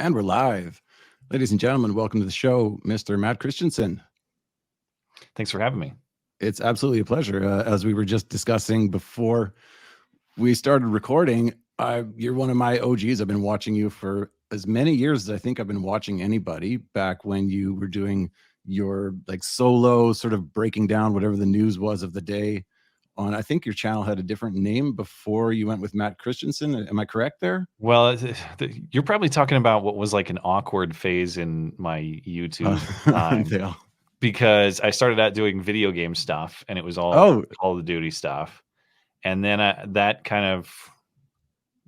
And we're live. Ladies and gentlemen, welcome to the show, Mr. Matt Christiansen. Thanks for having me. It's absolutely a pleasure. As we were just discussing before we started recording, you're one of my OGs. I've been watching you for as many years as I think I've been watching anybody, back when you were doing your like solo sort of breaking down whatever the news was of the day on, I think your channel had a different name before you went with Matt Christiansen. Am I correct there? Well, you're probably talking about what was like an awkward phase in my YouTube time, because I started out doing video game stuff, and it was all Call of Duty stuff, and then that kind of,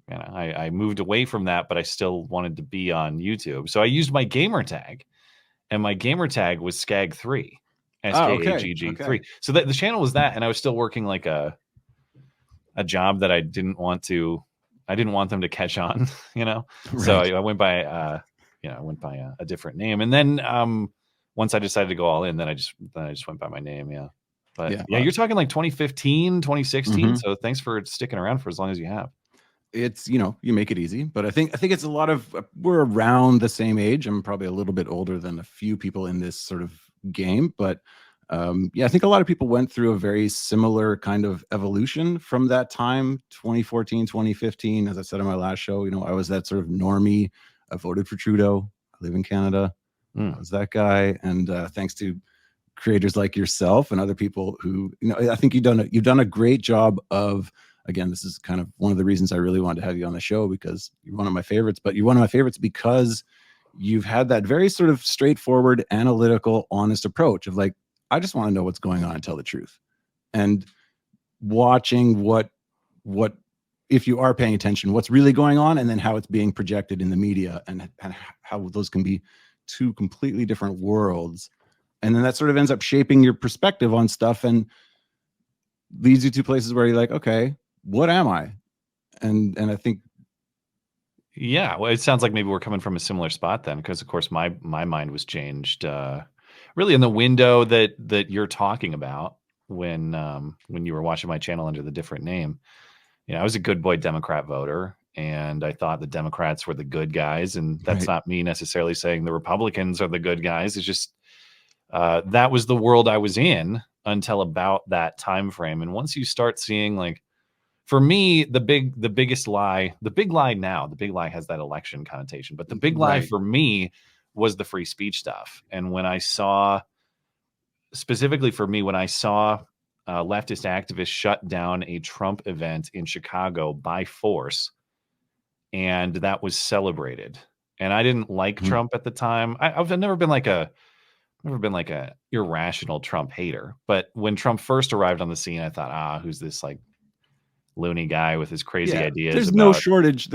I moved away from that, but I still wanted to be on YouTube, so I used my gamer tag, and my gamer tag was Skag3. SKAGG3. Okay. So the channel was that, and I was still working like a job that I didn't want them to catch on, Right. So I went by a different name, and then once I decided to go all in, then I just went by my name. Yeah. But you're talking like 2015, 2016. Mm-hmm. So thanks for sticking around for as long as you have. It's, you make it easy, but I think it's a lot of, we're around the same age. I'm probably a little bit older than a few people in this sort of game, but I think a lot of people went through a very similar kind of evolution from that time, 2014, 2015. As I said on my last show, I was that sort of normie. I voted for Trudeau. I live in Canada. I was that guy. And thanks to creators like yourself and other people who, I think you've done a great job of, again, this is kind of one of the reasons I really wanted to have you on the show, because you're one of my favorites, but you're one of my favorites because you've had that very sort of straightforward, analytical, honest approach of like, I just want to know what's going on and tell the truth. And watching what if you are paying attention, what's really going on, and then how it's being projected in the media, and how those can be two completely different worlds. And then that sort of ends up shaping your perspective on stuff and leads you to places where you're like, okay, what am I? And I think, yeah, well, it sounds like maybe we're coming from a similar spot then, because of course my mind was changed really in the window that you're talking about when you were watching my channel under the different name. I was a good boy Democrat voter, and I thought the Democrats were the good guys, and that's not me necessarily saying the Republicans are the good guys. It's just that was the world I was in until about that time frame. And once you start seeing, like, for me, the big lie has that election connotation, but the big lie for me was the free speech stuff. And when I saw, specifically for me, when I saw leftist activists shut down a Trump event in Chicago by force, and that was celebrated, and I didn't like Trump at the time. I've never been like a irrational Trump hater, but when Trump first arrived on the scene, I thought, who's this like loony guy with his crazy ideas? There's no shortage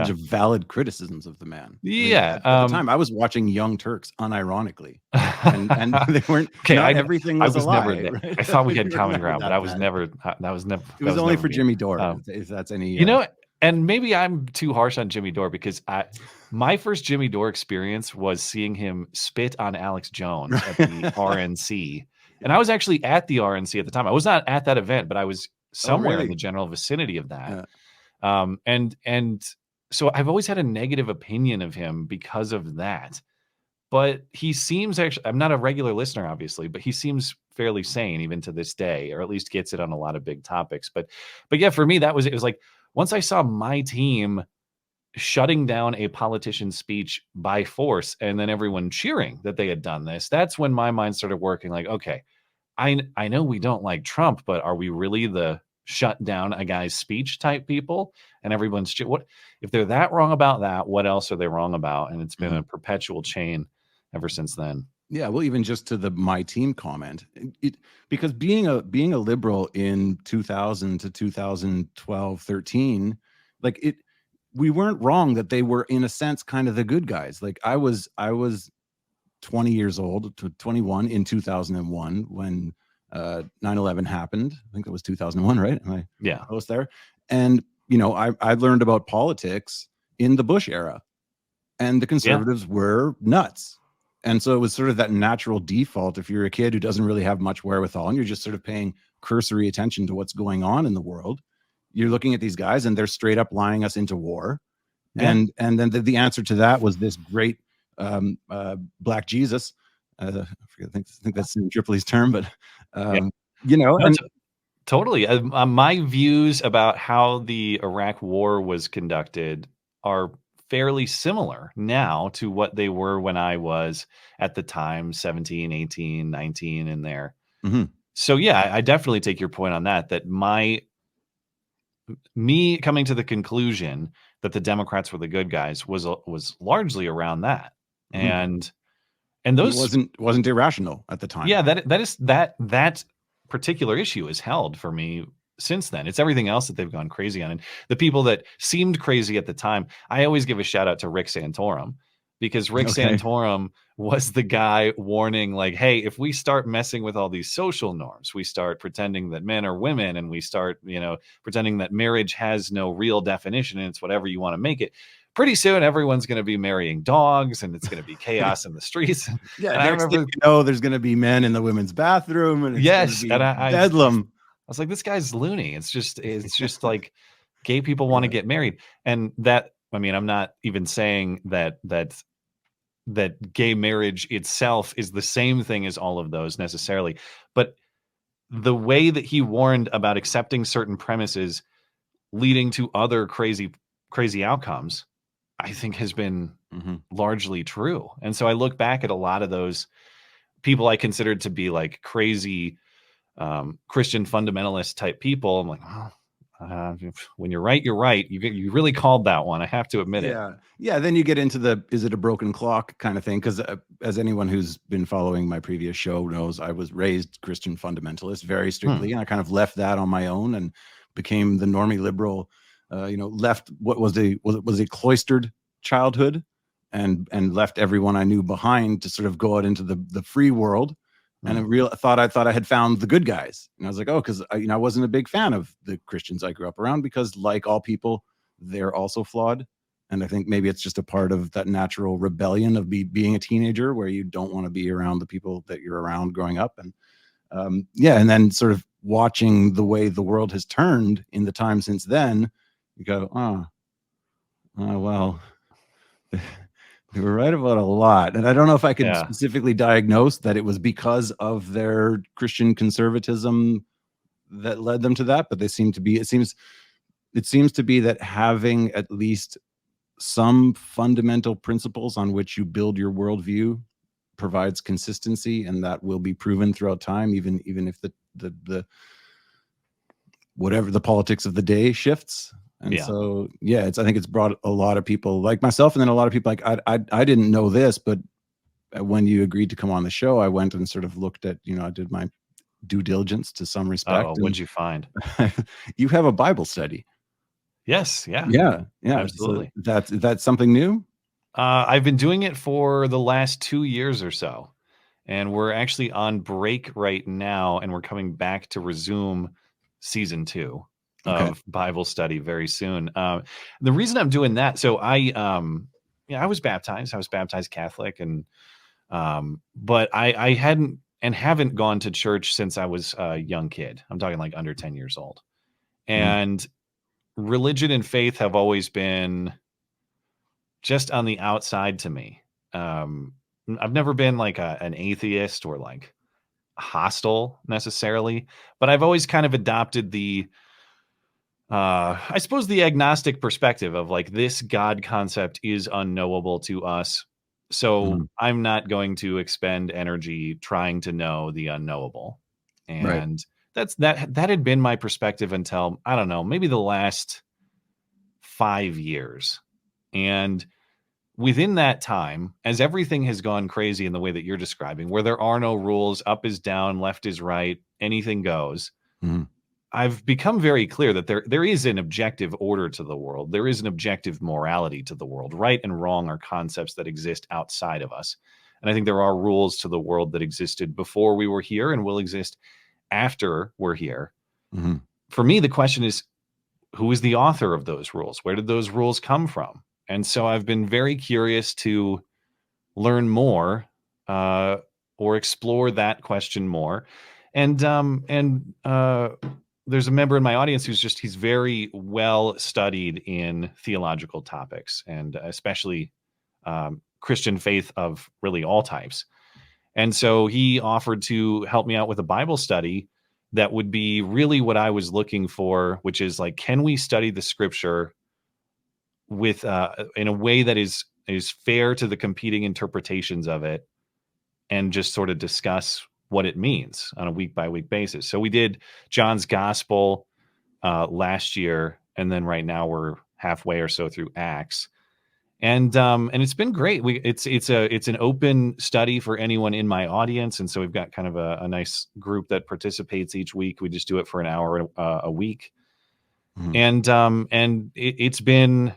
of valid criticisms of the man. Yeah. At the time, I was watching Young Turks unironically, and they weren't. Okay, everything was a lie. Never there. Right? I thought we had common ground, but I was never. That was never. It was only for Jimmy Dore, if that's any. And maybe I'm too harsh on Jimmy Dore, because my first Jimmy Dore experience was seeing him spit on Alex Jones at the RNC. And I was actually at the RNC at the time. I was not at that event, but I was somewhere in the general vicinity of that. Yeah. And so I've always had a negative opinion of him because of that. But he seems I'm not a regular listener, obviously, but he seems fairly sane even to this day, or at least gets it on a lot of big topics. But yeah, for me, it was like, once I saw my team shutting down a politician's speech by force, and then everyone cheering that they had done this, that's when my mind started working. Like, okay, I know we don't like Trump, but are we really the shut down a guy's speech type people? And everyone's what if they're that wrong about that? What else are they wrong about? And it's been a perpetual chain ever since then. Yeah, well, even just to the my team comment, because being a liberal in 2000 to 2012, 13, like we weren't wrong that they were in a sense kind of the good guys. Like I was 20 years old to 21 in 2001 when 9/11 happened. I think that was 2001, right? Am I close there? And I learned about politics in the Bush era, and the conservatives were nuts. And so it was sort of that natural default. If you're a kid who doesn't really have much wherewithal and you're just sort of paying cursory attention to what's going on in the world, you're looking at these guys and they're straight up lying us into war. Yeah. and then the answer to that was this great black Jesus. I forget, I think that's in Tripoli's term, but Yeah. you know, No, and totally. My views about how the Iraq War was conducted are fairly similar now to what they were when I was at the time 17, 18, 19 in there. mhm, So yeah, I definitely take your point on that, that me coming to the conclusion that the Democrats were the good guys was largely around that. mhm. And And it those wasn't irrational at the time. yeah, that particular issue is held for me since then. It's everything else that they've gone crazy on. And the people that seemed crazy at the time, I always give a shout out to Rick Santorum, because Rick Okay. Santorum was the guy warning, like, hey, if we start messing with all these social norms, we start pretending that men are women, and we start, pretending that marriage has no real definition and it's whatever you want to make it. Pretty soon, everyone's going to be marrying dogs, and it's going to be chaos in the streets. Yeah, And I next thing remember, you know, there's going to be men in the women's bathroom, and it's going to yes, be and I bedlam. was like, this guy's loony. It's just like gay people want to Yeah. get married, and that. I mean, I'm not even saying that gay marriage itself is the same thing as all of those necessarily, but the way that he warned about accepting certain premises leading to other crazy outcomes, I think has been Mhm. largely true. And so I look back at a lot of those people I considered to be like crazy Christian fundamentalist type people. I'm like, well, when you're right, you're right. You really called that one. I have to admit it. Yeah. Yeah. Then you get into the is it a broken clock kind of thing. Because as anyone who's been following my previous show knows, I was raised Christian fundamentalist very Hmm. strictly. And I kind of left that on my own and became the normie liberal, left what was a cloistered childhood and left everyone I knew behind to sort of go out into the free world. And Hmm. I thought I had found the good guys. And I was like, oh, because I wasn't a big fan of the Christians I grew up around, because like all people, they're also flawed. And I think maybe it's just a part of that natural rebellion of being a teenager, where you don't want to be around the people that you're around growing up. And and then sort of watching the way the world has turned in the time since then, you go, well, they were right about a lot. And I don't know if I could Yeah. specifically diagnose that it was because of their Christian conservatism that led them to that, but they seem to be, it seems to be that having at least some fundamental principles on which you build your worldview provides consistency, and that will be proven throughout time, even if the whatever the politics of the day shifts. And Yeah. so I think it's brought a lot of people like myself, and then a lot of people like I didn't know this, but when you agreed to come on the show, I went and sort of looked at, I did my due diligence to some Uh-oh, respect, and what'd you find? you have a Bible study. Yes. Yeah. Yeah. So Absolutely. that's something new. I've been doing it for the last 2 years or so, and we're actually on break right now, and we're coming back to resume season 2 Okay. of Bible study very soon. The reason I'm doing that, so I was baptized. I was baptized Catholic, and but I hadn't and haven't gone to church since I was a young kid. I'm talking like under 10 years old, Mhm. and religion and faith have always been just on the outside to me. Um, I've never been like an atheist or like hostile necessarily, but I've always kind of adopted I suppose the agnostic perspective of like this God concept is unknowable to us. So Mhm. I'm not going to expend energy trying to know the unknowable. Right. And that had been my perspective until, I don't know, maybe the last 5 years. And within that time, as everything has gone crazy in the way that you're describing, where there are no rules, up is down, left is right, anything goes, Mhm. I've become very clear that there is an objective order to the world. There is an objective morality to the world. Right and wrong are concepts that exist outside of us. And I think there are rules to the world that existed before we were here and will exist after we're here. Mhm. For me, the question is, who is the author of those rules? Where did those rules come from? And so I've been very curious to learn more, uh, or explore that question more. And there's a member in my audience he's very well studied in theological topics, and especially Christian faith of really all types. And so he offered to help me out with a Bible study that would be really what I was looking for, which is like, can we study the scripture with in a way that is fair to the competing interpretations of it, and just sort of discuss what it means on a week by week basis. So we did John's Gospel last year, and then right now we're halfway or so through Acts. And it's been great. It's an open study for anyone in my audience, and so we've got kind of a nice group that participates each week. We just do it for an hour a week, and it's been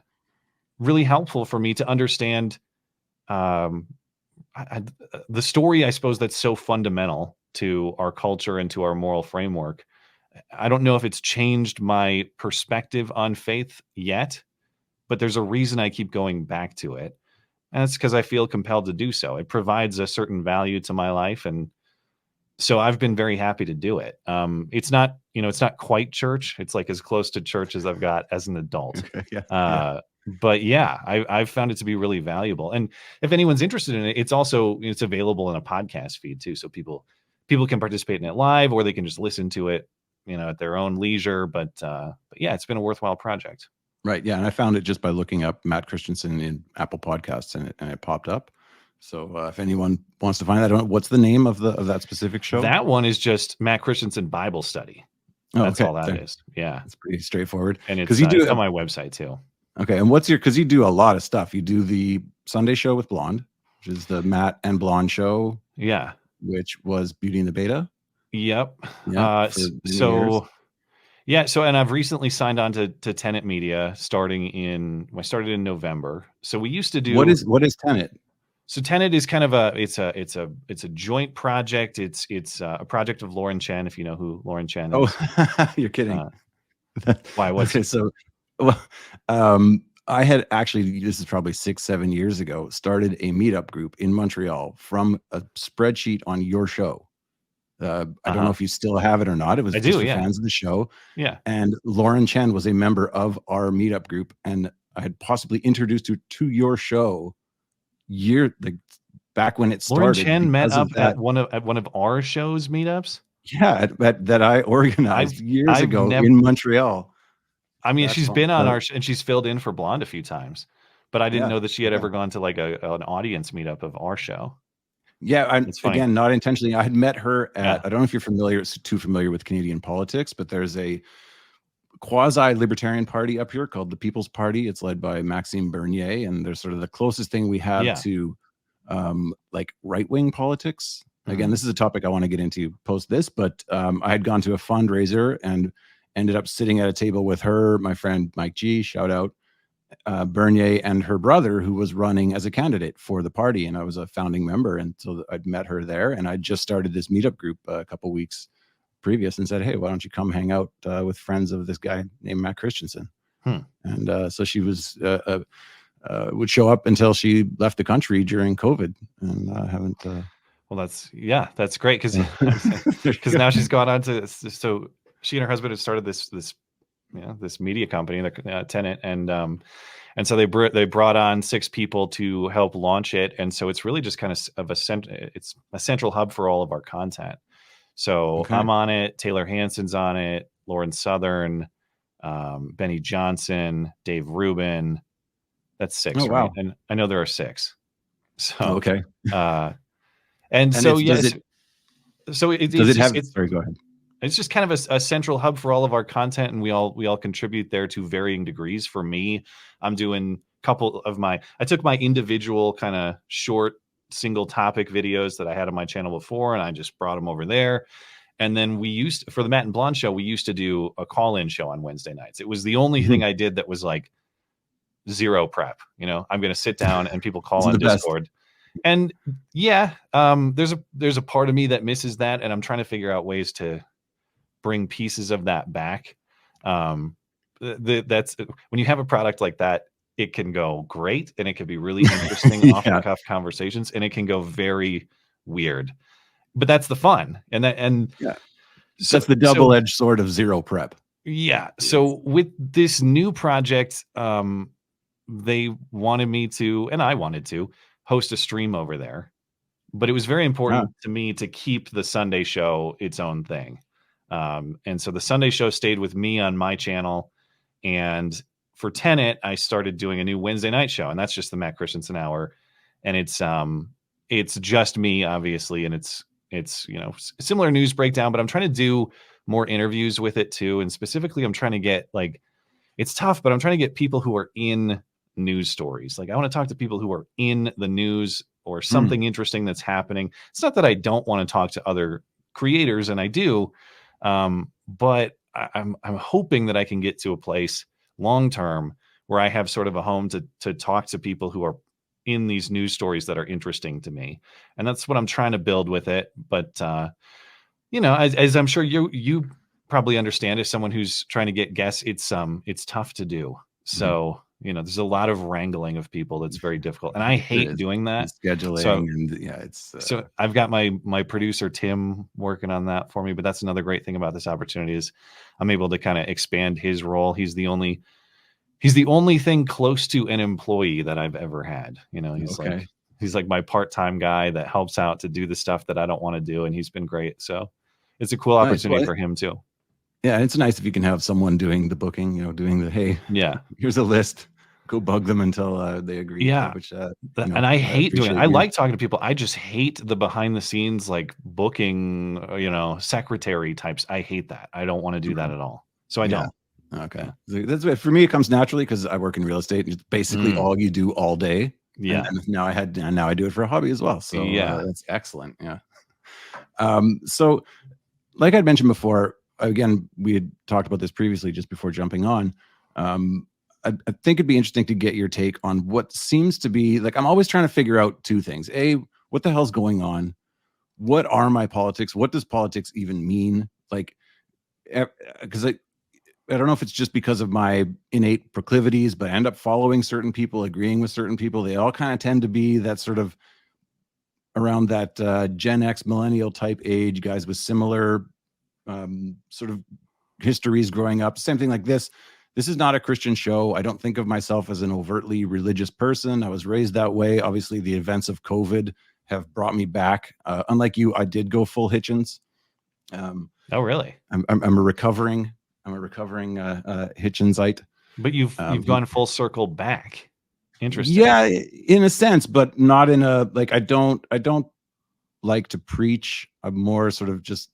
really helpful for me to understand the story, I suppose, that's so fundamental to our culture and to our moral framework. I don't know if it's changed my perspective on faith yet, but there's a reason I keep going back to it. And it's because I feel compelled to do so. It provides a certain value to my life. And so I've been very happy to do it. It's not quite church. It's like as close to church as I've got as an adult. Okay, yeah. But yeah, I've found it to be really valuable. And if anyone's interested in it, it's available in a podcast feed too. So people can participate in it live, or they can just listen to it, at their own leisure. But yeah, it's been a worthwhile project. Right. Yeah. And I found it just by looking up Matt Christiansen in Apple Podcasts, and it popped up. So if anyone wants to find that, I don't know, what's the name of that specific show? That one is just Matt Christiansen Bible Study. That's all that is. Yeah. It's pretty straightforward. And it's on my website too. Okay. And because you do a lot of stuff. You do the Sunday show with Blonde, which is the Matt and Blonde show. Yeah. Which was Beauty and the Beta. Yep. Yeah. So, and I've recently signed on to Tenet Media I started in November. So we used to do. What is Tenet? So Tenet is kind of it's a joint project. It's a project of Lauren Chen, if you know who Lauren Chen is. Oh, you're kidding. Why? What's okay? So, well, I had actually, this is probably 6-7 years ago, started a meetup group in Montreal from a spreadsheet on your show. I don't know if you still have it or not. It was just for fans of the show. Yeah. And Lauren Chen was a member of our meetup group, and I had possibly introduced her to your show back when it started. Lauren Chen met up at one of our shows meetups. Yeah, that I organized years ago in Montreal. I mean, she's been on our and she's filled in for Blonde a few times, but I didn't know that she had ever gone to like an audience meetup of our show. Yeah, again, not intentionally. I had met her at, I don't know if you're too familiar with Canadian politics, but there's a quasi-libertarian party up here called the People's Party. It's led by Maxime Bernier, and they're sort of the closest thing we have to like right-wing politics. Again, this is a topic I want to get into post this, but I had gone to a fundraiser and ended up sitting at a table with her, my friend Mike G, shout out, Bernier, and her brother, who was running as a candidate for the party, and I was a founding member, and so I'd met her there, and I just started this meetup group a couple weeks previous and said, hey, why don't you come hang out with friends of this guy named Matt Christiansen? And so she would show up until she left the country during COVID, and haven't well, that's great, because now she's gone on to, so she and her husband have started this media company, the Tenet, and so they brought on 6 people to help launch it, and so it's really just kind of it's a central hub for all of our content. So I'm on it, Taylor Hansen's on it, Lauren Southern, Benny Johnson, Dave Rubin. That's 6. Oh, right? wow. And I know there are 6. So okay. And so yes, so it does it have? Sorry, go ahead. It's just kind of a central hub for all of our content, and we all contribute there to varying degrees. For me, I'm doing I took my individual kind of short single topic videos that I had on my channel before, and I just brought them over there. And then for the Matt and Blonde show, we used to do a call-in show on Wednesday nights. It was the only thing I did that was like zero prep. I'm going to sit down and people call on Discord. Best. And yeah, there's a part of me that misses that, and I'm trying to figure out ways to bring pieces of that back. That's when you have a product like that, it can go great, and it can be really interesting off the cuff conversations, and it can go very weird. But that's the fun, That's the double-edged sword of zero prep. Yeah. So with this new project, they wanted me to, and I wanted to, host a stream over there. But it was very important to me to keep the Sunday show its own thing. And so the Sunday show stayed with me on my channel. And for Tenet, I started doing a new Wednesday night show, and that's just the Matt Christiansen Hour. And it's just me, obviously, and it's similar news breakdown, but I'm trying to do more interviews with it too. And specifically, I'm trying to get it's tough, but I'm trying to get people who are in news stories. Like I want to talk to people who are in the news or something interesting that's happening. It's not that I don't want to talk to other creators, and I do, but I'm hoping that I can get to a place long term where I have sort of a home to talk to people who are in these news stories that are interesting to me, and that's what I'm trying to build with it. But as I'm sure you probably understand, as someone who's trying to get guests, it's tough to do. So there's a lot of wrangling of people that's very difficult, and I hate doing that. Scheduling so I've got my producer Tim working on that for me. But that's another great thing about this opportunity is I'm able to kind of expand his role. He's the only thing close to an employee that I've ever had. He's like my part-time guy that helps out to do the stuff that I don't want to do, and he's been great. So it's a cool opportunity for him too. Yeah, it's nice if you can have someone doing the booking, doing the, hey, here's a list, go bug them until they agree. Yeah. And I hate doing it. I like talking to people. I just hate the behind the scenes, like booking, secretary types. I hate that. I don't want to do that at all. So I don't. Okay. That's for me. It comes naturally because I work in real estate, and it's basically all you do all day. Yeah. And now I do it for a hobby as well. So that's excellent. Yeah. So like I'd mentioned before, again, we had talked about this previously just before jumping on. I think it'd be interesting to get your take on what seems to be I'm always trying to figure out two things. A, what the hell's going on? What are my politics? What does politics even mean? Because I don't know if it's just because of my innate proclivities, but I end up following certain people, agreeing with certain people. They all kind of tend to be that sort of around that Gen X millennial type age, guys with similar sort of histories growing up. Same thing like this. This is not a Christian show. I don't think of myself as an overtly religious person. I was raised that way. Obviously, the events of COVID have brought me back. Unlike you, I did go full Hitchens. Oh, really? I'm a recovering Hitchensite. But you've gone full circle back. Interesting. Yeah, in a sense, but not in a I don't like to preach. I'm more sort of just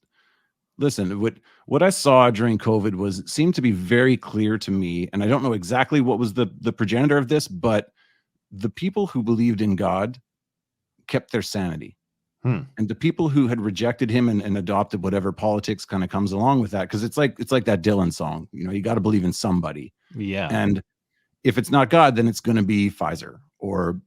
listen. What I saw during COVID seemed to be very clear to me, and I don't know exactly what was the progenitor of this, but the people who believed in God kept their sanity. And the people who had rejected him and adopted whatever politics kind of comes along with that, because it's like that Dylan song, you got to believe in somebody. Yeah. And if it's not God, then it's going to be Pfizer or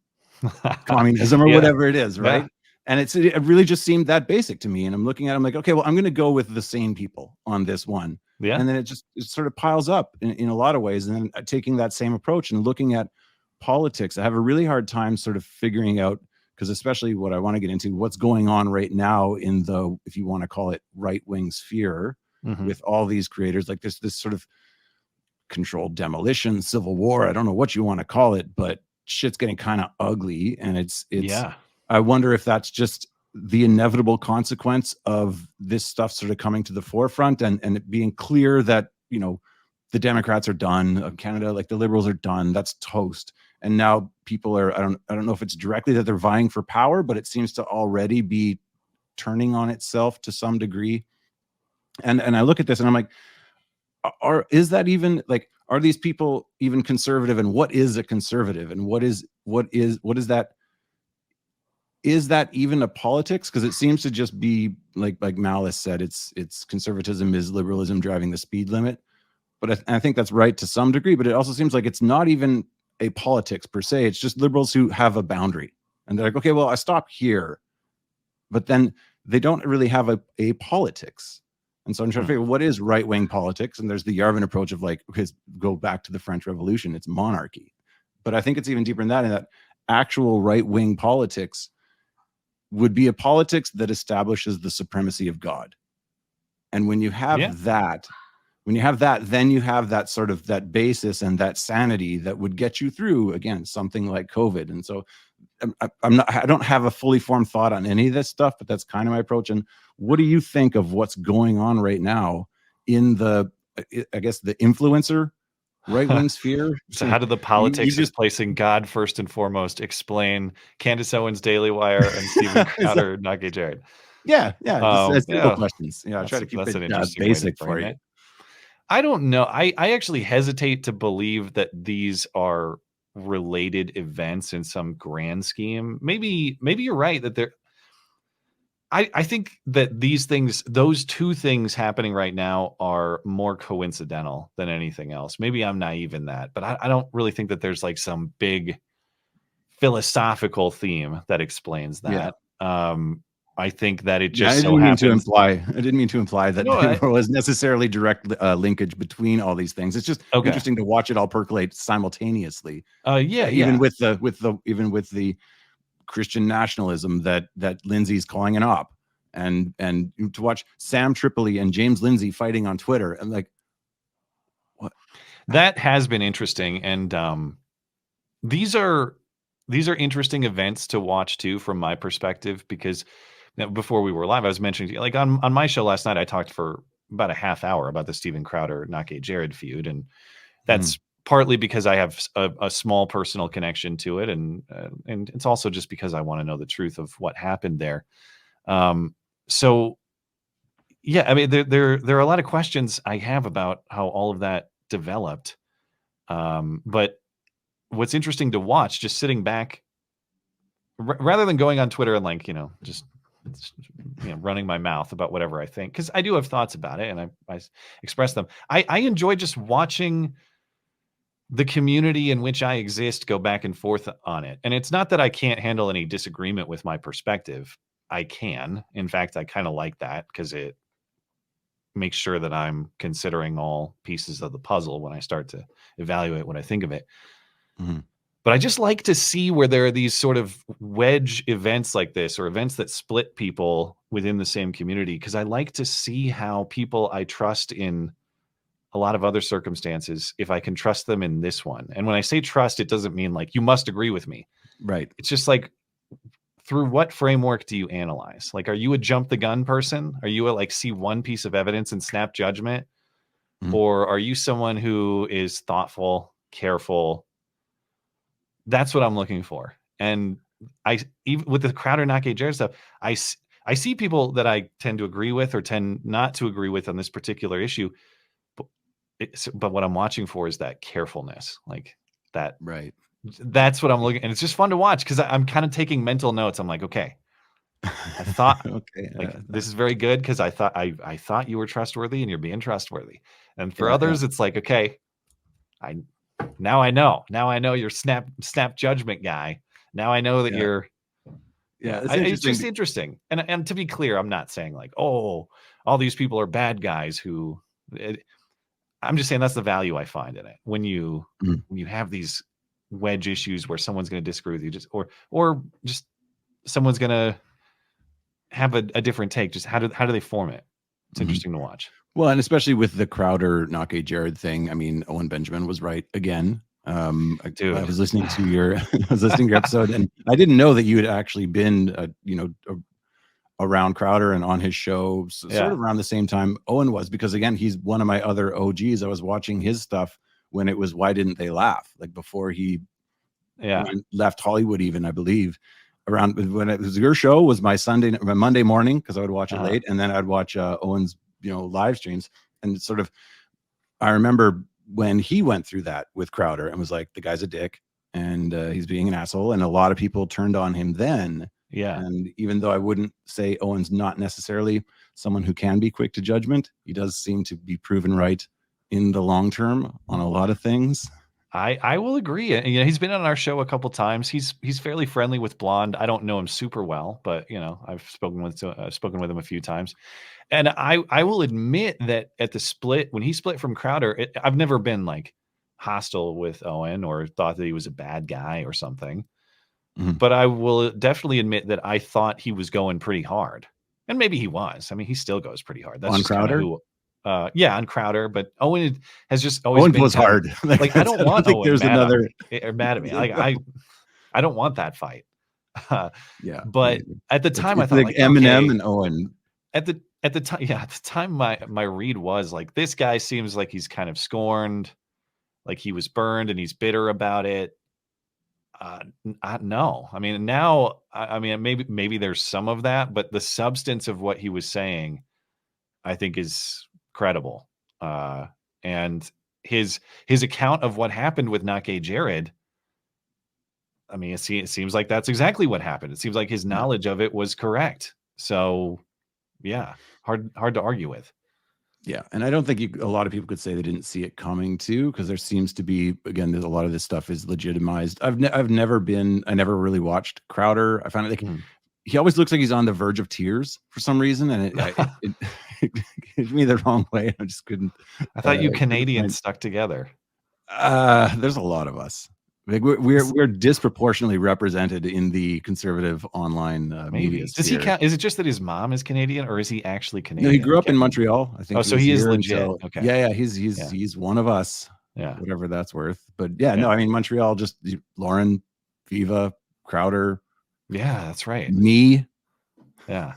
communism or whatever it is, right? Yeah. And it really just seemed that basic to me. And I'm looking at it, I'm like, okay, well, I'm going to go with the sane people on this one. Yeah. And then it sort of piles up in a lot of ways. And then taking that same approach and looking at politics, I have a really hard time sort of figuring out, because especially what I want to get into, what's going on right now in the, if you want to call it, right-wing sphere with all these creators, like this sort of controlled demolition, civil war. I don't know what you want to call it, but shit's getting kind of ugly. And it's I wonder if that's just the inevitable consequence of this stuff sort of coming to the forefront and it being clear that, the Democrats are done, Canada, like the Liberals are done. That's toast. And now people are, I don't know if it's directly that they're vying for power, but it seems to already be turning on itself to some degree. And I look at this and I'm like, is that even are these people even conservative? And what is a conservative? And what is that? Is that even a politics? Because it seems to just be like Malice said, it's conservatism is liberalism driving the speed limit. But I think that's right to some degree, but it also seems like it's not even a politics per se. It's just liberals who have a boundary. And they're like, okay, well, I stop here. But then they don't really have a politics. And so I'm trying to figure out what is right-wing politics. And there's the Yarvin approach of go back to the French Revolution. It's monarchy. But I think it's even deeper than that, in that actual right-wing politics would be a politics that establishes the supremacy of God. And when you have that, then you have that sort of that basis and that sanity that would get you through, again, something like COVID. And so I don't have a fully formed thought on any of this stuff, but that's kind of my approach. And what do you think of what's going on right now in the, I guess, the influencer right-wing sphere? So how do the politics of placing God first and foremost explain Candace Owens' Daily Wire and Steven Crowder, not gay Jared? Yeah. Just simple questions. Yeah, try to keep it an interesting basic for you. I don't know. I actually hesitate to believe that these are related events in some grand scheme. Maybe you're right that they're. I think that those two things happening right now are more coincidental than anything else. Maybe I'm naive in that, but I don't really think that there's like some big philosophical theme that explains that. Yeah. I think that it just so happens. I didn't mean to imply that there was necessarily direct linkage between all these things. It's just interesting to watch it all percolate simultaneously. Even with the Christian nationalism that Lindsay's calling an op, and to watch Sam Tripoli and James Lindsay fighting on Twitter, and like, what? That has been interesting, and these are interesting events to watch too, from my perspective, because before we were live, I was mentioning, like, on my show last night, I talked for about a half hour about the Steven Crowder, not gay Jared feud. And that's partly because I have a small personal connection to it. And it's also just because I want to know the truth of what happened there. So yeah, I mean, there are a lot of questions I have about how all of that developed. But what's interesting to watch, just sitting back, rather than going on Twitter and, like, just running my mouth about whatever I think, because I do have thoughts about it and I express them. I enjoy just watching the community in which I exist go back and forth on it. And it's not that I can't handle any disagreement with my perspective. I can. In fact, I kind of like that, because it makes sure that I'm considering all pieces of the puzzle when I start to evaluate what I think of it. Mm-hmm. But I just like to see where there are these sort of wedge events like this, or events that split people within the same community, because I like to see how people I trust in a lot of other circumstances, if I can trust them in this one. And when I say trust, it doesn't mean like you must agree with me. Right. It's just like, through what framework do you analyze? Like, are you a jump the gun person? Are you like see one piece of evidence and snap judgment? Mm-hmm. Or are you someone who is thoughtful, careful? That's what I'm looking for. And even with the Crowder, not gay Jared stuff, I see people that I tend to agree with or tend not to agree with on this particular issue. But what I'm watching for is that carefulness, like that. Right. That's what I'm looking, and it's just fun to watch, because I'm kind of taking mental notes. I'm like, okay, I thought, this is very good, because I thought you were trustworthy, and you're being trustworthy. And for others, it's like, okay, now I know you're snap judgment guy. Now I know that you're. Yeah, it's just interesting. And to be clear, I'm not saying like, oh, all these people are bad guys who. I'm just saying that's the value I find in it. When you have these wedge issues where someone's going to disagree with you, or just someone's going to have a different take. Just how do they form it? It's interesting to watch. Well, and especially with the Crowder, not gay Jared thing. I mean, Owen Benjamin was right again. I was listening to your episode, and I didn't know that you had actually been, around Crowder and on his show, sort of around the same time Owen was, because again, he's one of my other OGs. I was watching his stuff when it was Why Didn't They Laugh? Like before he left Hollywood, even, I believe. Around when it was your show was my Monday morning, because I would watch it late, and then I'd watch Owen's live streams. And sort of, I remember when he went through that with Crowder and was like, the guy's a dick and he's being an asshole, and a lot of people turned on him then. Yeah. And even though I wouldn't say Owen's not necessarily someone who can be quick to judgment, he does seem to be proven right in the long term on a lot of things. I will agree. He's been on our show a couple times. He's fairly friendly with Blonde. I don't know him super well, but I've spoken with him a few times. And I will admit that at the split, when he split from Crowder, I've never been like hostile with Owen or thought that he was a bad guy or something. Mm-hmm. But I will definitely admit that I thought he was going pretty hard. And maybe he was. I mean, he still goes pretty hard. That's On just kind of Crowder? who, yeah, on Crowder. But Owen has just always Owen been goes kind of hard. Like, like, I don't I don't want think Owen there's mad on another. me or mad at me. Like I don't want that fight. Yeah, me But either. at the time, I It's thought like like, Eminem okay, and Owen. at the time, yeah, at the time, my read was like, this guy seems like he's kind of scorned, like he was burned and he's bitter about it. No, I mean now, I mean maybe there's some of that, but the substance of what he was saying, I think, is credible. And his account of what happened with Not Gay Jared, I mean, it seems like that's exactly what happened. It seems like his Yeah. knowledge of it was correct. So, yeah, hard to argue with. Yeah, and I don't think a lot of people could say they didn't see it coming too, because there seems to be, again, there's a lot of this stuff is legitimized. I never really watched Crowder. I found it like Mhm. he always looks like he's on the verge of tears for some reason, and it hit me the wrong way. I just couldn't. I thought you Couldn't Canadians find. stuck together. There's a lot of us. Like we're disproportionately represented in the conservative online media Maybe. Does he sphere. count? Is it just that his mom is Canadian, or is he actually No, he Canadian? I grew up in can't remember. Montreal. I Oh, think he so was he is here legit. until, Okay. yeah, Yeah. he's one of us, Yeah. whatever that's worth. But yeah, no, Yeah. I mean Montreal, just Lauren, Viva, Crowder, Yeah, that's right. me. Yeah.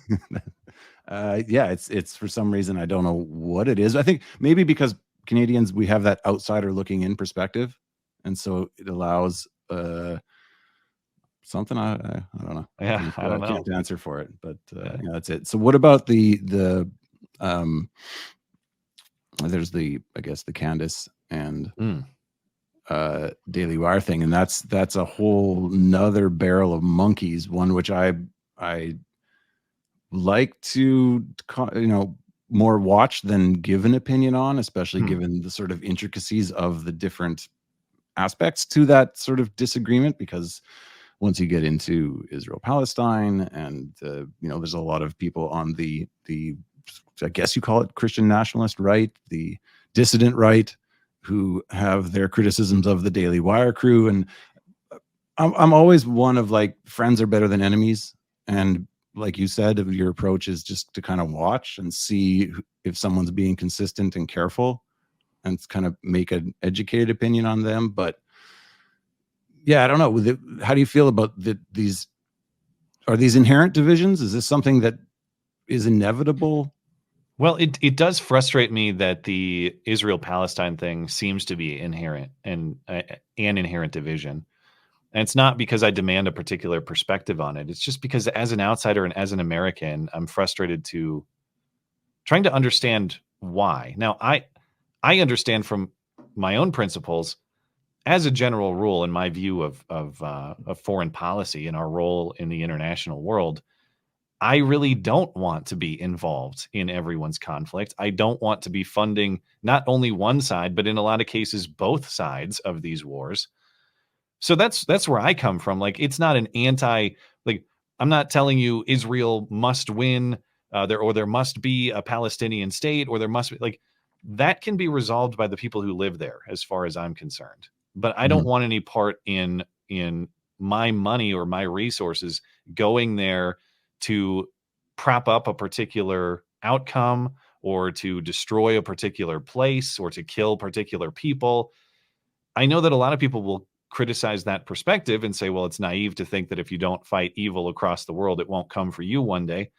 Yeah, it's for some reason I don't know what it is. I think maybe because Canadians, we have that outsider looking in perspective, and so it allows something. I don't know. Yeah, I don't I know. can't answer for it, but Yeah. yeah, that's it. So what about the um there's I guess the Candace and Mm. Daily Wire thing, and that's a whole nother barrel of monkeys, one which I like to more watch than give an opinion on, especially Hmm. given the sort of intricacies of the different aspects to that sort of disagreement, because once you get into Israel Palestine, and there's a lot of people on the I guess you call it Christian nationalist right, the dissident right, who have their criticisms of the Daily Wire crew. And I'm always one of like, friends are better than enemies, and like you said, your approach is just to kind of watch and see if someone's being consistent and careful, and kind of make an educated opinion on them. But yeah, I don't know. How do you feel about these? Are these inherent divisions? Is this something that is inevitable? Well, it does frustrate me that the Israel Palestine thing seems to be inherent and an inherent division. And it's not because I demand a particular perspective on it. It's just because as an outsider and as an American, I'm frustrated to trying to understand why. Now, I understand from my own principles, as a general rule, in my view of foreign policy and our role in the international world, I really don't want to be involved in everyone's conflict. I don't want to be funding not only one side, but in a lot of cases, both sides of these wars. So that's where I come from. Like, it's not an like, I'm not telling you Israel must win, there must be a Palestinian state, or there must be, like, that can be resolved by the people who live there, as far as I'm concerned. But I don't Mhm. want any part in my money or my resources going there to prop up a particular outcome, or to destroy a particular place, or to kill particular people. I know that a lot of people will criticize that perspective and say, well, it's naive to think that if you don't fight evil across the world, it won't come for you one day.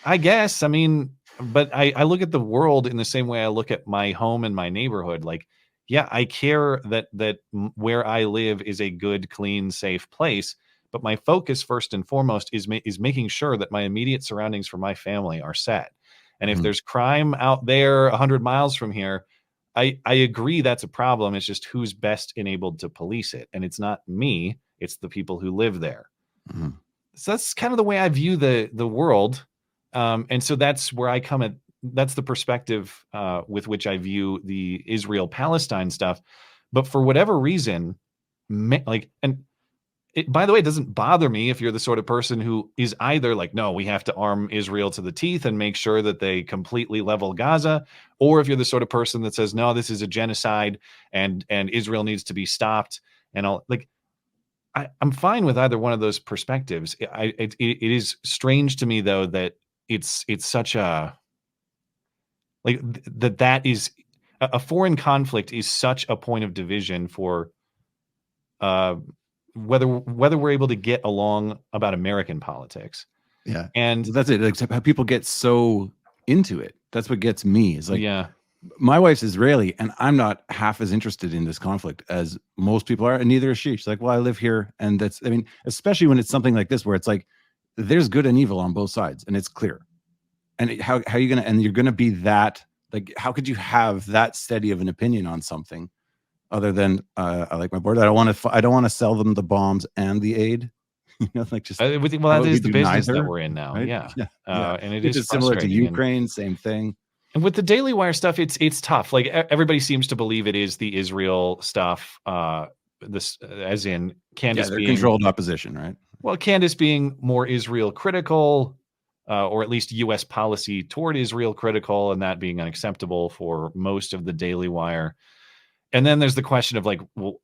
I guess. I mean, but I look at the world in the same way I look at my home and my neighborhood. Like, yeah, I care that where I live is a good, clean, safe place. But my focus, first and foremost, is making sure that my immediate surroundings for my family are set. And if Mhm. there's crime out there 100 miles from here, I agree that's a problem. It's just who's best enabled to police it, and it's not me. It's the people who live there. Mhm. So that's kind of the way I view the world, and so that's where I come at. That's the perspective with which I view the Israel Palestine stuff. But for whatever reason, like, and by the way, it doesn't bother me if you're the sort of person who is either like, no, we have to arm Israel to the teeth and make sure that they completely level Gaza, or if you're the sort of person that says, no, this is a genocide and Israel needs to be stopped. And all, like, I'm fine with either one of those perspectives. It is strange to me, though, that it's such a like that is a foreign conflict is such a point of division for uh, whether we're able to get along about American politics. Yeah. And Well, that's it. Except how people get so into it. That's what gets me. Is like, yeah, my wife's Israeli, and I'm not half as interested in this conflict as most people are, and neither is she. She's like, well, I live here, and that's, I mean, especially when it's something like this, where it's like, there's good and evil on both sides, and it's clear. And how are you gonna, and you're gonna be that, like, how could you have that steady of an opinion on something other than I like my board. I don't want to sell them the bombs and the aid. Like, just well, how that about we is the do business that neither, we're in now. right? Yeah. Yeah, yeah. And it Which is is similar to frustrating. Ukraine, same thing. And with the Daily Wire stuff, it's tough. Like everybody seems to believe it is the Israel stuff. This, as in Candace They're being controlled opposition, right? well, Candace being more Israel critical, or at least U.S. policy toward Israel critical, and that being unacceptable for most of the Daily Wire. And then there's the question of like, well,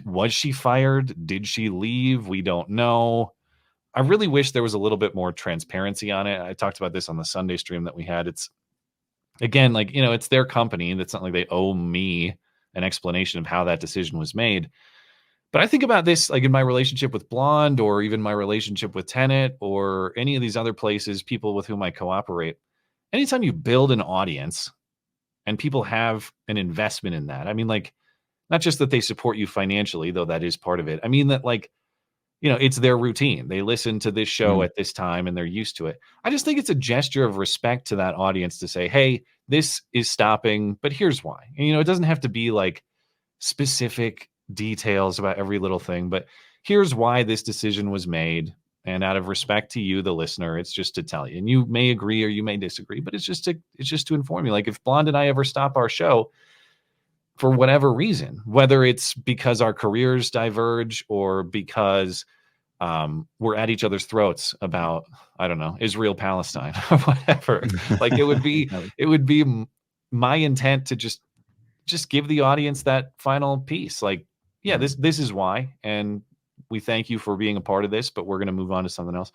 was she fired? Did she leave? We don't know. I really wish there was a little bit more transparency on it. I talked about this on the Sunday stream that we had. It's again, like, it's their company. That's not like they owe me an explanation of how that decision was made. But I think about this like in my relationship with Blonde, or even my relationship with Tenet, or any of these other places, people with whom I cooperate. Anytime you build an audience and people have an investment in that, I mean, like, not just that they support you financially, though that is part of it. I mean that, like, it's their routine. They listen to this show at this time and they're used to it. I just think it's a gesture of respect to that audience to say, hey, this is stopping, but here's why. And, it doesn't have to be like specific details about every little thing, but here's why this decision was made. And out of respect to you, the listener, it's just to tell you. And you may agree or you may disagree, but it's just to inform you. Like, if Blonde and I ever stop our show for whatever reason, whether it's because our careers diverge or because we're at each other's throats about, I don't know, Israel, Palestine, or whatever. Like, it would be my intent to just give the audience that final piece. Like, yeah, this is why, and we thank you for being a part of this, but we're going to move on to something else.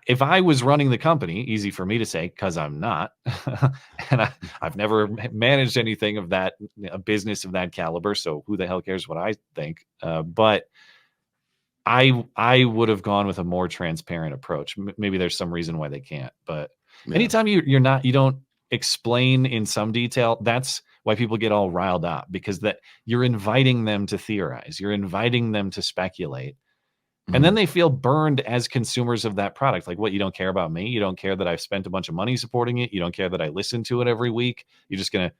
If I was running the company, easy for me to say, because I'm not, and I've never managed anything of that, a business of that caliber. So who the hell cares what I think? But I would have gone with a more transparent approach. Maybe there's some reason why they can't, but anytime you don't explain in some detail, that's why people get all riled up, because that you're inviting them to theorize, you're inviting them to speculate. And then they feel burned as consumers of that product. Like, what, you don't care about me? You don't care that I've spent a bunch of money supporting it? You don't care that I listen to it every week? You're just going to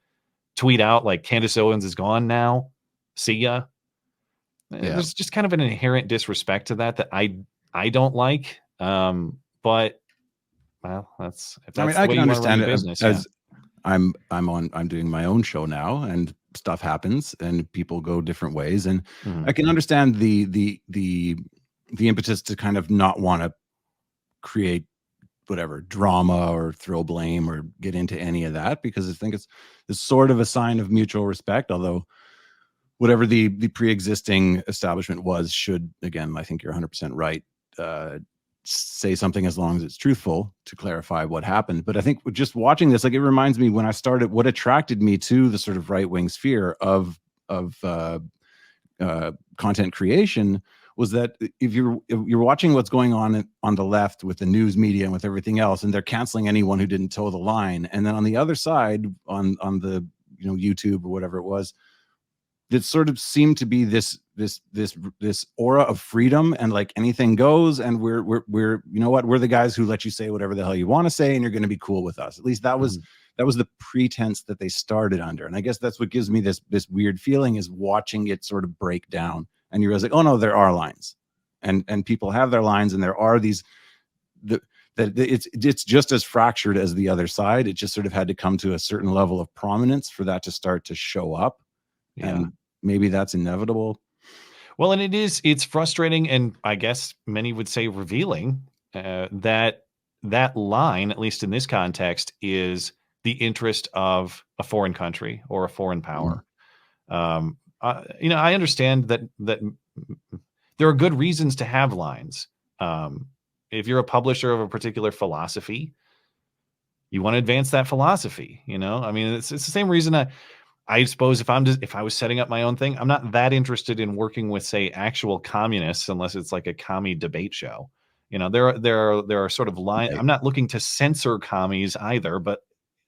tweet out like, Candace Owens is gone now. See ya. There's just kind of an inherent disrespect to that I don't like. But well, that's I mean, the I way can you want to run understand your it business. as I'm doing my own show now, and stuff happens and people go different ways, and I can understand the impetus to kind of not want to create whatever drama or throw blame or get into any of that, because I think it's sort of a sign of mutual respect. Although whatever the pre-existing establishment was should, again, I think you're 100% right, say something as long as it's truthful to clarify what happened. But I think just watching this, like, it reminds me when I started, what attracted me to the sort of right-wing sphere of content creation was that if you're watching what's going on the left with the news media and with everything else, and they're canceling anyone who didn't toe the line, and then on the other side on the YouTube or whatever it was, that sort of seemed to be this aura of freedom, and like anything goes, and we're we're the guys who let you say whatever the hell you want to say, and you're going to be cool with us. At least that was the pretense that they started under. And I guess that's what gives me this weird feeling, is watching it sort of break down, and you realize, like, oh no, there are lines, and people have their lines, and there are these that it's just as fractured as the other side. It just sort of had to come to a certain level of prominence for that to start to show up. And maybe that's inevitable. Well, and it's frustrating, and I guess many would say revealing, that line, at least in this context, is the interest of a foreign country or a foreign power. I understand that there are good reasons to have lines. if you're a publisher of a particular philosophy, you want to advance that philosophy. I mean, it's the same reason I suppose if I was setting up my own thing, I'm not that interested in working with, say, actual communists unless it's like a commie debate show. There are sort of line. Right. I'm not looking to censor commies either, but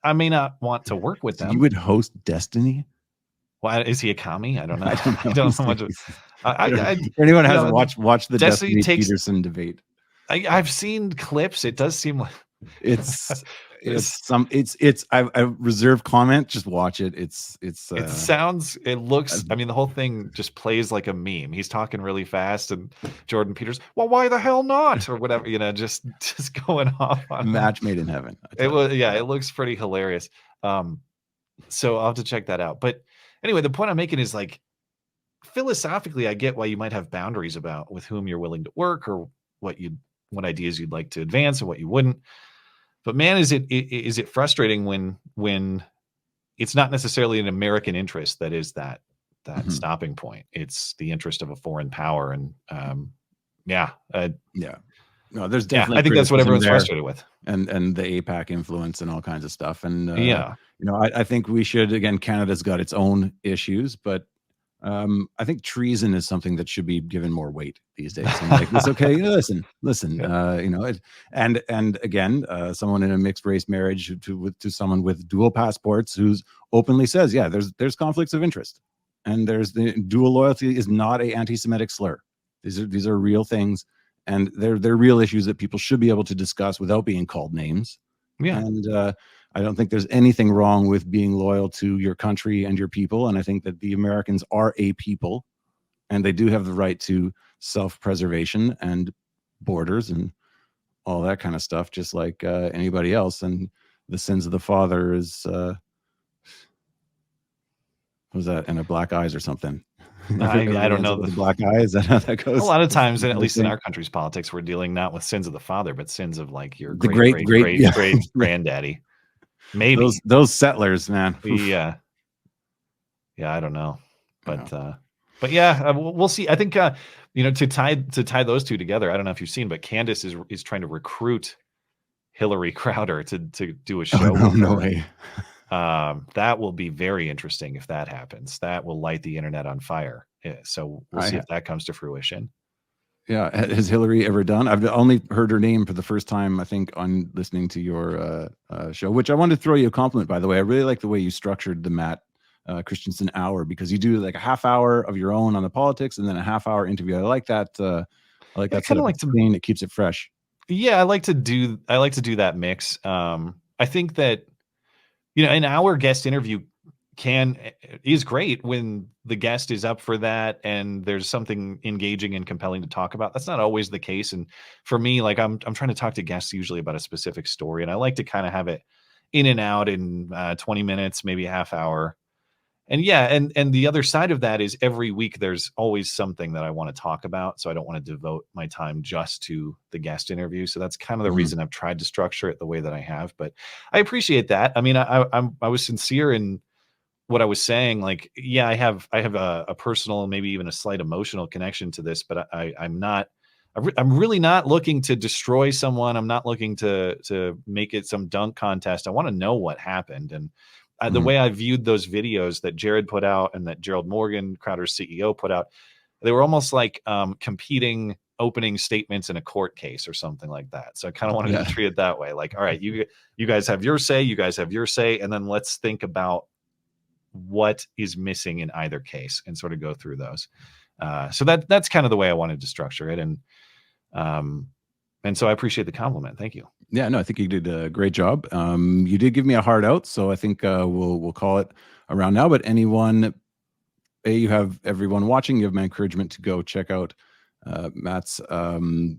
I may not want to work with So them. you would host Destiny? Why is he a commie? I don't know. I don't know. I don't know much. For anyone who hasn't watched the Destiny Destiny Peterson debate. I've seen clips. It does seem like it's I reserve comment. Just watch it. It looks, I mean, the whole thing just plays like a meme. He's talking really fast and Jordan Peters, well, why the hell not? Or whatever, just going off on match made in heaven. It was, it looks pretty hilarious. So I'll have to check that out. But anyway, the point I'm making is, like, philosophically, I get why you might have boundaries about with whom you're willing to work, or what ideas you'd like to advance and what you wouldn't. But man, is it frustrating when it's not necessarily an American interest that is that stopping point. It's the interest of a foreign power. And no, there's definitely I think that's what everyone's frustrated with, and the APAC influence and all kinds of stuff. And I think we should, again, Canada's got its own issues, but I think treason is something that should be given more weight these days. And like, it's okay. Listen. And again, someone in a mixed race marriage to someone with dual passports who's openly says, there's conflicts of interest, and there's the dual loyalty is not a anti-Semitic slur. These are real things, and they're real issues that people should be able to discuss without being called names. Yeah. And I don't think there's anything wrong with being loyal to your country and your people. And I think that the Americans are a people, and they do have the right to self-preservation and borders and all that kind of stuff, just like anybody else. And the sins of the father is, what was that? And a black eyes or something. I don't know. The black eye, is that how that goes? A lot of times, at least in our country's politics, we're dealing not with sins of the father, but sins of, like, your great granddaddy. Maybe those settlers, man. Yeah, I don't know, but we'll see. I think to tie those two together. I don't know if you've seen, but Candace is trying to recruit Hillary Crowder to do a show. No way. That will be very interesting if that happens. That will light the internet on fire. So we'll see if that comes to fruition. Yeah. Has Hillary ever done? I've only heard her name for the first time, I think, on listening to your show, which I wanted to throw you a compliment, by the way. I really like the way you structured the Matt Christiansen hour, because you do like a half hour of your own on the politics and then a half hour interview. I like that. I like that. Kind of like clean. It keeps it fresh. Yeah. I like to do that mix. I think that, an hour guest interview is great when the guest is up for that and there's something engaging and compelling to talk about. That's not always the case. And for me, like, I'm trying to talk to guests usually about a specific story, and I like to kind of have it in and out in 20 minutes, maybe a half hour. And and the other side of that is every week there's always something that I want to talk about. So I don't want to devote my time just to the guest interview. So that's kind of the reason I've tried to structure it the way that I have. But I appreciate that. I mean, I was sincere in what I was saying. Like, I have a personal, maybe even a slight emotional connection to this, but I'm really not looking to destroy someone. I'm not looking to make it some dunk contest. I want to know what happened. And the way I viewed those videos that Jared put out and that Gerald Morgan, Crowder's CEO, put out, they were almost like competing opening statements in a court case or something like that. So I kind of wanted to treat it that way. Like, all right, you guys have your say, and then let's think about what is missing in either case and sort of go through those. So that's kind of the way I wanted to structure it. And so I appreciate the compliment. Thank you. Yeah, no, I think you did a great job. You did give me a hard out, so I think we'll call it around now. But you have everyone watching, you have my encouragement to go check out Matt's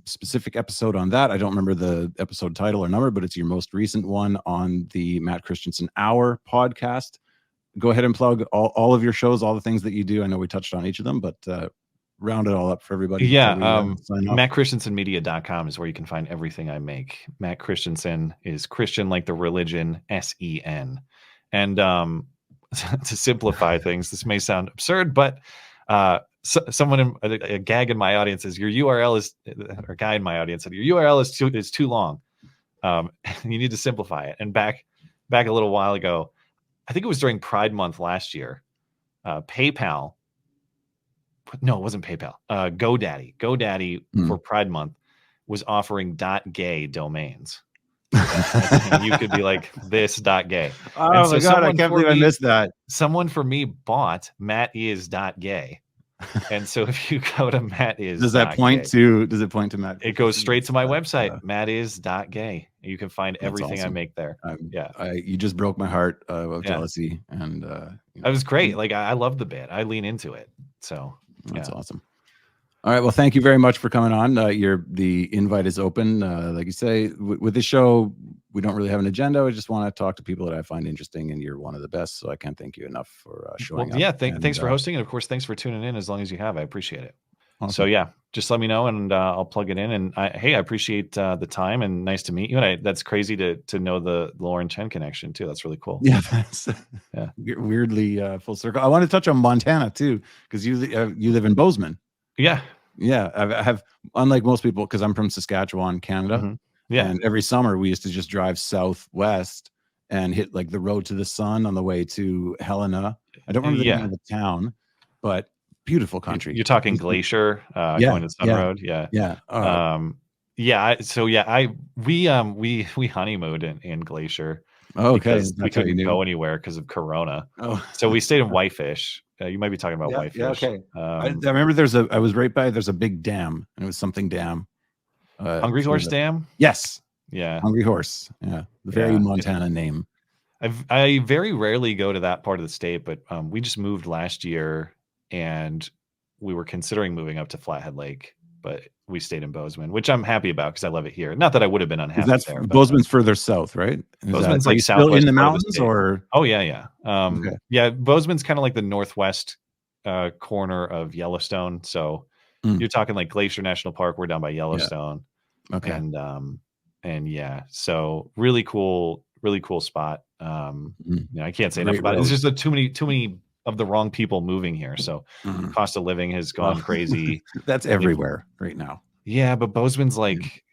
specific episode on that. I don't remember the episode title or number, but it's your most recent one on the Matt Christiansen Hour podcast. Go ahead and plug all of your shows, all the things that you do. I know we touched on each of them, but round it all up for everybody. Yeah. MattChristiansenmedia.com is where you can find everything I make. Matt Christiansen is Christian like the religion, SEN. And to simplify things, this may sound absurd, but someone a gag in my audience says your URL is, or a guy in my audience said your URL is too long. You need to simplify it. And back a little while ago, I think it was during Pride Month last year, PayPal. No, it wasn't PayPal. GoDaddy for Pride Month was offering .gay domains. And you could be like this .gay. Oh and so my God, I can't believe I missed that. Someone for me bought mattis.gay. And so if you go to mattis, does it point to Matt? It goes straight to my website, mattis.gay. You can find everything awesome. I make there. You just broke my heart of jealousy, and it was great. Like I love the bit. I lean into it. So that's awesome. All right. Well, thank you very much for coming on. The invite is open. Like you say, with this show, we don't really have an agenda. I just want to talk to people that I find interesting, and you're one of the best. So I can't thank you enough for showing up. Yeah. Thanks for hosting. And of course, thanks for tuning in as long as you have. I appreciate it. Awesome. So yeah, just let me know and I'll plug it in. And I appreciate the time and nice to meet you. And that's crazy to know the Lauren Chen connection too. That's really cool. Yeah, that's weirdly full circle. I want to touch on Montana too, because you live in Bozeman. Yeah. I have, unlike most people, because I'm from Saskatchewan, Canada. Mm-hmm. Yeah. And every summer we used to just drive southwest and hit like the road to the sun on the way to Helena. I don't remember the name of the town, but beautiful country. You're talking Glacier, going to Sun Road. Yeah. We honeymooned in Glacier. Oh, okay. Because we couldn't go anywhere because of Corona. Oh, so we stayed in Whitefish. You might be talking about Whitefish. Yeah, okay. I remember I was right by, there's a big dam, and it was something dam. Hungry Horse Dam? Yes. Yeah. Hungry Horse. Yeah. The very Montana name. I very rarely go to that part of the state, but we just moved last year and we were considering moving up to Flathead Lake, but we stayed in Bozeman, which I'm happy about because I love it here. Not that I would have been unhappy there. Bozeman's further south, right? Bozeman's like still in the mountains, or? Oh yeah. Yeah. Bozeman's kind of like the northwest corner of Yellowstone. So you're talking like Glacier National Park. We're down by Yellowstone. Yeah. Okay. And yeah, so really cool spot. I can't say enough about it. It's just too many of the wrong people moving here. So cost of living has gone crazy. That's everywhere right now. Yeah, but Bozeman's like,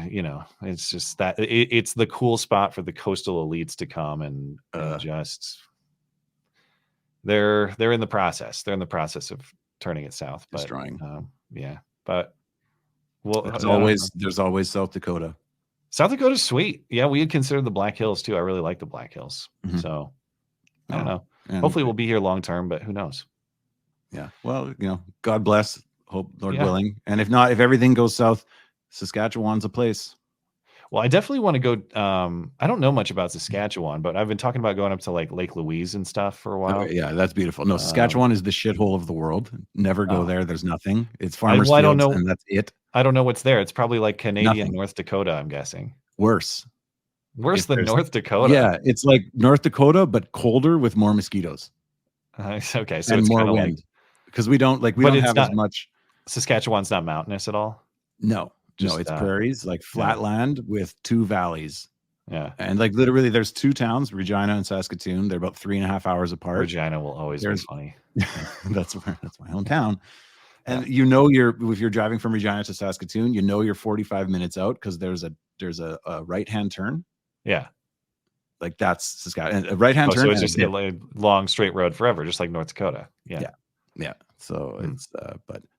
it's just that it's the cool spot for the coastal elites to come and just they're in the process. They're in the process of turning it south. But but there's always South Dakota. South Dakota's sweet. Yeah, we had considered the Black Hills too. I really like the Black Hills. So I don't know. Hopefully we'll be here long term, but who knows? Yeah. Well, God bless. Hope, Lord willing. And if not, if everything goes south, Saskatchewan's a place. Well, I definitely want to go. I don't know much about Saskatchewan, but I've been talking about going up to like Lake Louise and stuff for a while. Yeah, that's beautiful. No, Saskatchewan is the shithole of the world. Never go there. There's nothing. It's farmers fields, I don't know, and that's it. I don't know what's there. It's probably like Canadian North Dakota, I'm guessing. Worse than North Dakota. Yeah, it's like North Dakota, but colder with more mosquitoes. Okay, so and it's more wind, because we don't have as much. Saskatchewan's not mountainous at all. No, it's prairies, like flat land with two valleys. Yeah, and like literally, there's two towns, Regina and Saskatoon. They're about 3.5 hours apart. Regina will always be funny. That's my hometown. And if you're driving from Regina to Saskatoon, you're 45 minutes out because there's a right-hand turn. Yeah. Like that's Saskatchewan. A right-hand turn. So it's just a long straight road forever, just like North Dakota. Yeah. So it's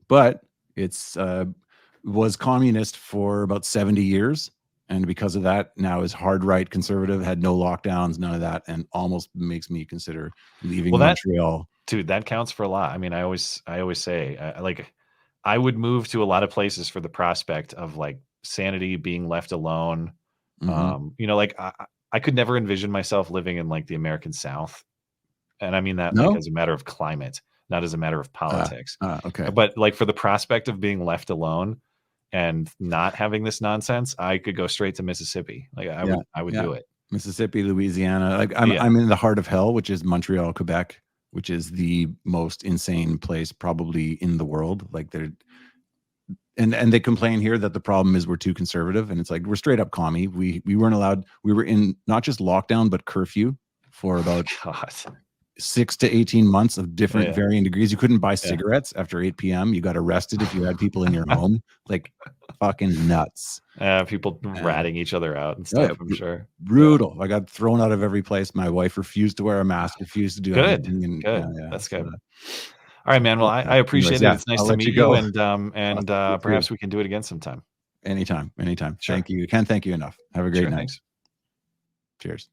but it's was communist for about 70 years. And because of that, now is hard right conservative, had no lockdowns, none of that, and almost makes me consider leaving Montreal. Dude, that counts for a lot. I mean, I always say, I would move to a lot of places for the prospect of like sanity, being left alone. I could never envision myself living in like the American South, and I mean that like as a matter of climate, not as a matter of politics. Okay, but like for the prospect of being left alone and not having this nonsense, I could go straight to Mississippi. Like I would do it. Mississippi, Louisiana. Like I'm in the heart of hell, which is Montreal, Quebec, which is the most insane place probably in the world. Like and they complain here that the problem is we're too conservative, and it's like we're straight up commie. We weren't allowed. We were in not just lockdown but curfew for about 6 to 18 months of different Yeah. varying degrees. You couldn't buy Yeah. cigarettes after 8 p.m. You got arrested if you had people in your home. Like fucking nuts. People ratting each other out and Oh, stuff, yeah, I'm sure. brutal. I got thrown out of every place. My wife refused to wear a mask, refused to do Good. anything. And Good. yeah, That's so, good. All right, man. Well, I anyways, appreciate it. It's nice I'll to let meet you you, go. and You too. perhaps we can do it again sometime. Anytime. Sure. Thank you. Can't thank you enough. Have a great Sure. night. Thanks. Cheers.